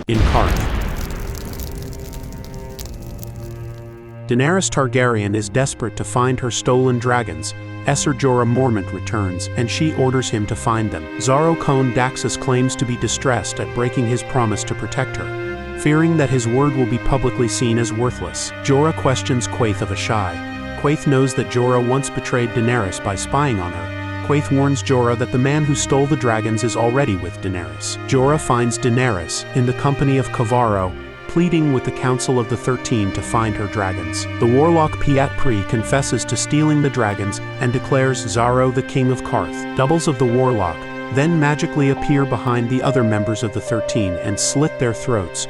In Qarth, Daenerys Targaryen is desperate to find her stolen dragons. Jorah Mormont returns, and she orders him to find them. Xaro Xhoan Daxos claims to be distressed at breaking his promise to protect her, fearing that his word will be publicly seen as worthless. Jorah questions Quaithe of Asshai. Quaithe knows that Jorah once betrayed Daenerys by spying on her. Quaithe warns Jorah that the man who stole the dragons is already with Daenerys. Jorah finds Daenerys in the company of Kovarro, pleading with the Council of the 13 to find her dragons. The warlock Pyat Pree confesses to stealing the dragons and declares Xaro the king of Qarth. Doubles of the warlock then magically appear behind the other members of the 13 and slit their throats,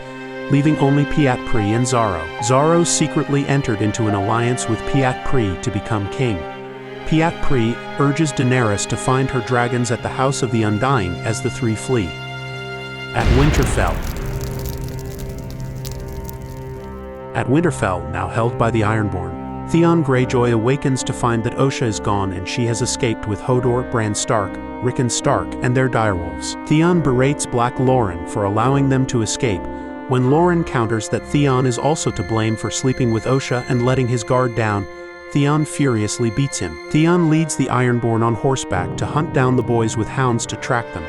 leaving only Pyat Pree and Xaro. Xaro secretly entered into an alliance with Pyat Pree to become king. Pyat Pree urges Daenerys to find her dragons at the House of the Undying as the three flee. At Winterfell, now held by the Ironborn, Theon Greyjoy awakens to find that Osha is gone and she has escaped with Hodor, Bran Stark, Rickon Stark, and their direwolves. Theon berates Black Lauren for allowing them to escape. When Lauren counters that Theon is also to blame for sleeping with Osha and letting his guard down, Theon furiously beats him. Theon leads the Ironborn on horseback to hunt down the boys with hounds to track them.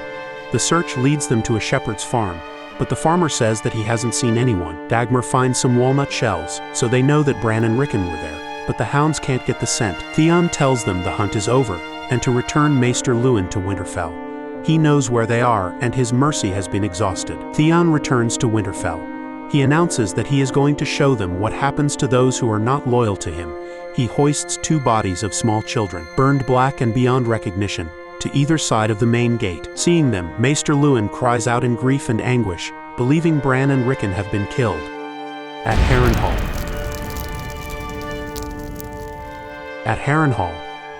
The search leads them to a shepherd's farm, but the farmer says that he hasn't seen anyone. Dagmar finds some walnut shells, so they know that Bran and Rickon were there, but the hounds can't get the scent. Theon tells them the hunt is over, and to return Maester Luwin to Winterfell. He knows where they are, and his mercy has been exhausted. Theon returns to Winterfell. He announces that he is going to show them what happens to those who are not loyal to him. He hoists 2 bodies of small children, burned black and beyond recognition, to either side of the main gate. Seeing them, Maester Luwin cries out in grief and anguish, believing Bran and Rickon have been killed. At Harrenhal,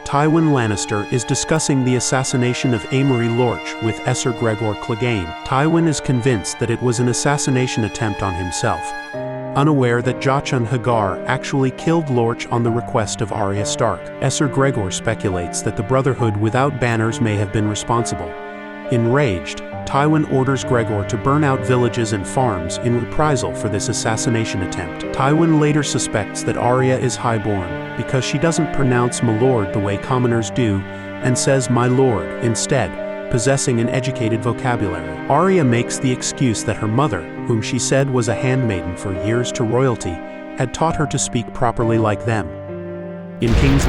Tywin Lannister is discussing the assassination of Amory Lorch with Ser Gregor Clegane. Tywin is convinced that it was an assassination attempt on himself, unaware that Jaqen H'ghar actually killed Lorch on the request of Arya Stark. Ser Gregor speculates that the Brotherhood without banners may have been responsible. Enraged, Tywin orders Gregor to burn out villages and farms in reprisal for this assassination attempt. Tywin later suspects that Arya is highborn because she doesn't pronounce "my-lord" the way commoners do and says "my lord" instead, possessing an educated vocabulary. Arya makes the excuse that her mother, whom she said was a handmaiden for years to royalty, had taught her to speak properly like them. In King's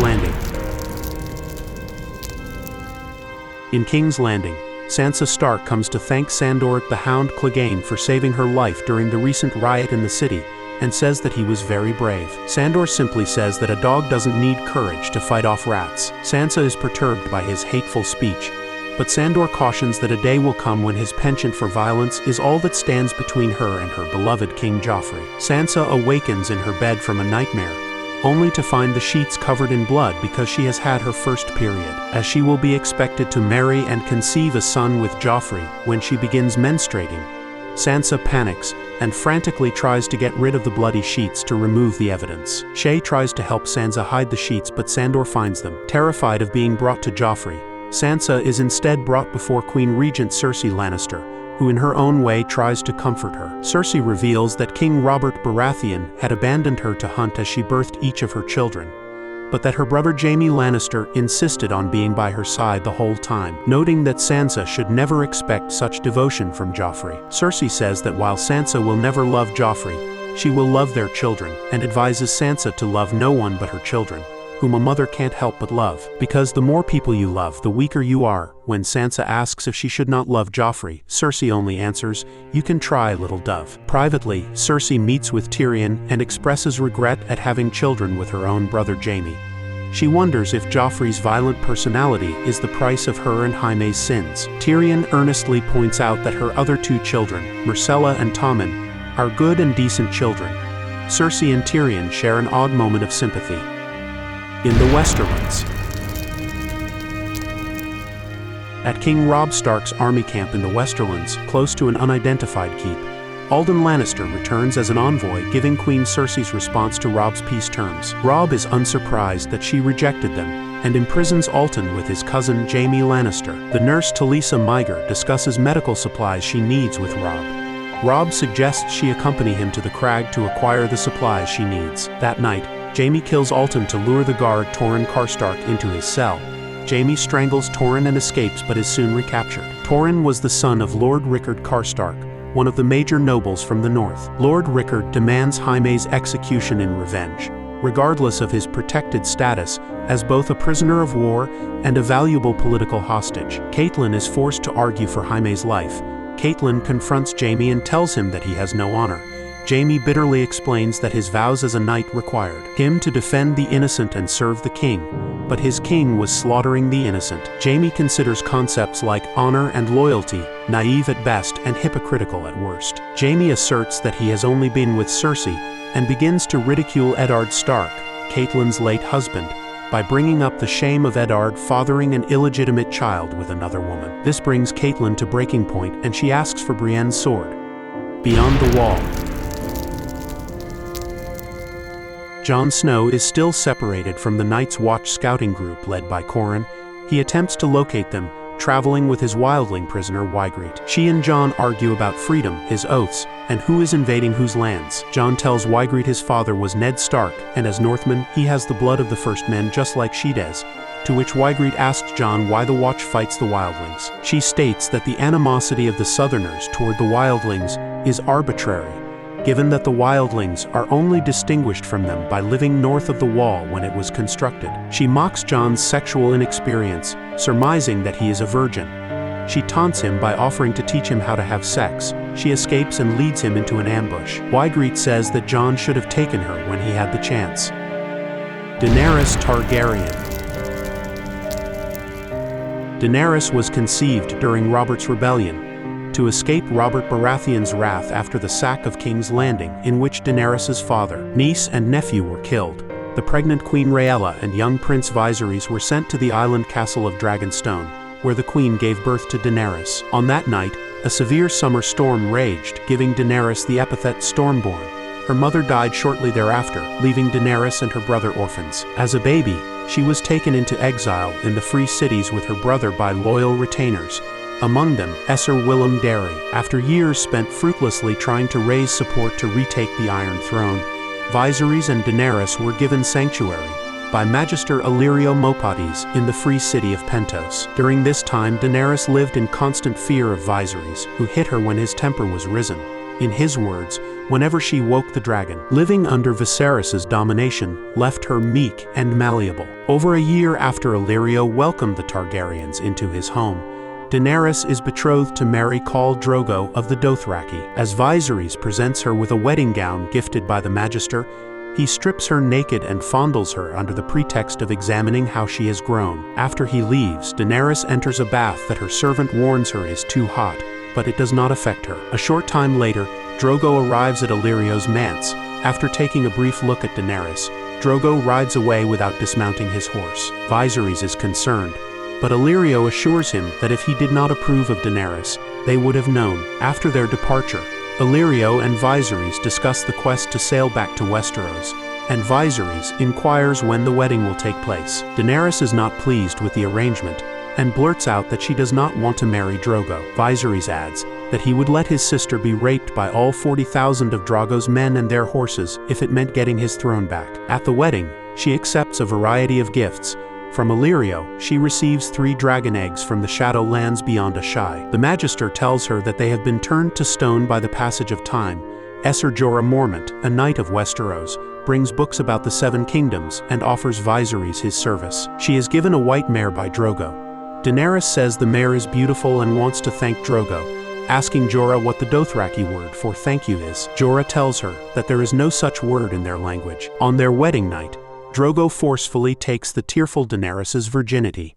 Landing, Sansa Stark comes to thank Sandor the Hound Clegane for saving her life during the recent riot in the city, and says that he was very brave. Sandor simply says that a dog doesn't need courage to fight off rats. Sansa is perturbed by his hateful speech, but Sandor cautions that a day will come when his penchant for violence is all that stands between her and her beloved King Joffrey. Sansa awakens in her bed from a nightmare, only to find the sheets covered in blood because she has had her first period. As she will be expected to marry and conceive a son with Joffrey when she begins menstruating, Sansa panics and frantically tries to get rid of the bloody sheets to remove the evidence. Shae tries to help Sansa hide the sheets, but Sandor finds them. Terrified of being brought to Joffrey, Sansa is instead brought before Queen Regent Cersei Lannister, who in her own way tries to comfort her. Cersei reveals that King Robert Baratheon had abandoned her to hunt as she birthed each of her children, but that her brother Jaime Lannister insisted on being by her side the whole time, noting that Sansa should never expect such devotion from Joffrey. Cersei says that while Sansa will never love Joffrey, she will love their children, and advises Sansa to love no one but her children, whom a mother can't help but love. Because the more people you love, the weaker you are. When Sansa asks if she should not love Joffrey, Cersei only answers, "You can try, little dove." Privately, Cersei meets with Tyrion and expresses regret at having children with her own brother Jaime. She wonders if Joffrey's violent personality is the price of her and Jaime's sins. Tyrion earnestly points out that her other 2 children, Myrcella and Tommen, are good and decent children. Cersei and Tyrion share an odd moment of sympathy. In the Westerlands, at King Robb Stark's army camp in the Westerlands, close to an unidentified keep, Alden Lannister returns as an envoy, giving Queen Cersei's response to Robb's peace terms. Robb is unsurprised that she rejected them, and imprisons Alton with his cousin Jaime Lannister. The nurse Talisa Myger discusses medical supplies she needs with Robb. Robb suggests she accompany him to the crag to acquire the supplies she needs. That night, Jaime kills Alton to lure the guard Torrhen Karstark into his cell. Jaime strangles Torrhen and escapes but is soon recaptured. Torrhen was the son of Lord Rickard Karstark, one of the major nobles from the north. Lord Rickard demands Jaime's execution in revenge, regardless of his protected status as both a prisoner of war and a valuable political hostage. Catelyn is forced to argue for Jaime's life. Catelyn confronts Jaime and tells him that he has no honor. Jaime bitterly explains that his vows as a knight required him to defend the innocent and serve the king, but his king was slaughtering the innocent. Jaime considers concepts like honor and loyalty naive at best and hypocritical at worst. Jaime asserts that he has only been with Cersei and begins to ridicule Eddard Stark, Catelyn's late husband, by bringing up the shame of Eddard fathering an illegitimate child with another woman. This brings Catelyn to breaking point and she asks for Brienne's sword. Beyond the wall, Jon Snow is still separated from the Night's Watch scouting group led by Qhorin. He attempts to locate them, traveling with his wildling prisoner Ygritte. She and Jon argue about freedom, his oaths, and who is invading whose lands. Jon tells Ygritte his father was Ned Stark, and as Northman, he has the blood of the first men just like she does, to which Ygritte asks Jon why the Watch fights the wildlings. She states that the animosity of the Southerners toward the wildlings is arbitrary, given that the wildlings are only distinguished from them by living north of the wall when it was constructed. She mocks Jon's sexual inexperience, surmising that he is a virgin. She taunts him by offering to teach him how to have sex. She escapes and leads him into an ambush. Ygritte says that Jon should have taken her when he had the chance. Daenerys Targaryen. Daenerys was conceived during Robert's Rebellion, to escape Robert Baratheon's wrath after the sack of King's Landing, in which Daenerys' father, niece, and nephew were killed. The pregnant Queen Rhaella and young Prince Viserys were sent to the island castle of Dragonstone, where the queen gave birth to Daenerys. On that night, a severe summer storm raged, giving Daenerys the epithet Stormborn. Her mother died shortly thereafter, leaving Daenerys and her brother orphans. As a baby, she was taken into exile in the Free Cities with her brother by loyal retainers, among them Esser Willem Darry. After years spent fruitlessly trying to raise support to retake the Iron Throne, Viserys and Daenerys were given sanctuary by Magister Illyrio Mopatis in the free city of Pentos. During this time, Daenerys lived in constant fear of Viserys, who hit her when his temper was risen. In his words, whenever she woke the dragon, living under Viserys' domination left her meek and malleable. Over a year after Illyrio welcomed the Targaryens into his home, Daenerys is betrothed to marry Khal Drogo of the Dothraki. As Viserys presents her with a wedding gown gifted by the Magister, he strips her naked and fondles her under the pretext of examining how she has grown. After he leaves, Daenerys enters a bath that her servant warns her is too hot, but it does not affect her. A short time later, Drogo arrives at Illyrio's manse. After taking a brief look at Daenerys, Drogo rides away without dismounting his horse. Viserys is concerned, but Illyrio assures him that if he did not approve of Daenerys, they would have known. After their departure, Illyrio and Viserys discuss the quest to sail back to Westeros, and Viserys inquires when the wedding will take place. Daenerys is not pleased with the arrangement, and blurts out that she does not want to marry Drogo. Viserys adds that he would let his sister be raped by all 40,000 of Drogo's men and their horses if it meant getting his throne back. At the wedding, she accepts a variety of gifts. From Illyrio, she receives 3 dragon eggs from the Shadowlands beyond Asshai. The Magister tells her that they have been turned to stone by the passage of time. Esser Jorah Mormont, a knight of Westeros, brings books about the 7 kingdoms and offers Viserys his service. She is given a white mare by Drogo. Daenerys says the mare is beautiful and wants to thank Drogo, asking Jorah what the Dothraki word for thank you is. Jorah tells her that there is no such word in their language. On their wedding night, Drogo forcefully takes the tearful Daenerys' virginity.